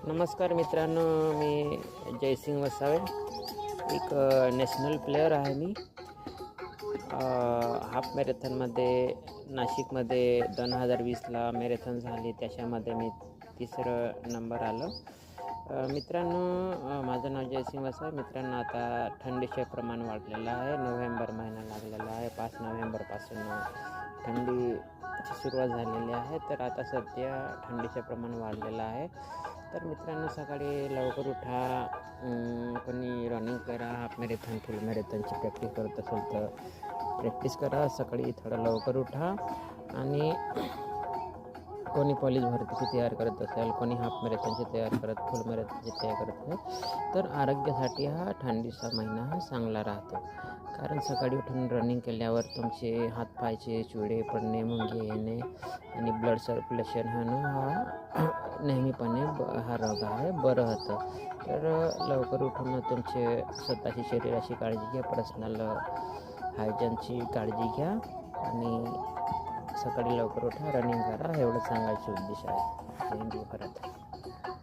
नमस्कार मित्रांनो, मी जयसिंग वसावे. एक नॅशनल प्लेयर आहे मी. हाफ मॅरेथॉनमध्ये नाशिकमध्ये 2020ला मॅरेथॉन झाली, त्याच्यामध्ये मी तिसरं नंबर आलं. मित्रांनो, माझं नाव जयसिंग वसावे. मित्रांनो, आता थंडीचे प्रमाण वाढलेलं आहे. नोव्हेंबर महिना लागलेला आहे. 5 नोव्हेंबरपासून थंडीची सुरुवात झालेली आहे. तर आता सध्या थंडीचे प्रमाण वाढलेलं आहे. तर मित्रांनो, सकाळी लवकर उठा. कोणी रनिंग करा, हाफ मॅरेथॉन फुल मॅरेथॉनची प्रॅक्टिस करत असेल तर प्रॅक्टिस करा. सकाळी थोडं लवकर उठा. आणि कोणी पोलीस भरतीची तयार करत असेल, कोणी हाफ मॅरेथॉनची तयार करत, फुल मॅरेथॉनची तयार करत असेल, तर आरोग्यासाठी हा थंडीचा महिना हा चांगला राहतो. कारण सकाळी उठून रनिंग केल्यावर तुमचे हातपायचे चुडे पडणे, मुंगे येणे आणि ब्लड सर्क्युलेशन होणं हा नेहमीपणे हा रोग आहे बरं होतं. तर लवकर उठून तुमचे स्वतःची शरीराची काळजी घ्या, पर्सनल हायजीनची काळजी घ्या आणि सकाळी लवकर उठा, रनिंग करा. एवढं सांगायचे उद्देश आहे. थँक्यू. परत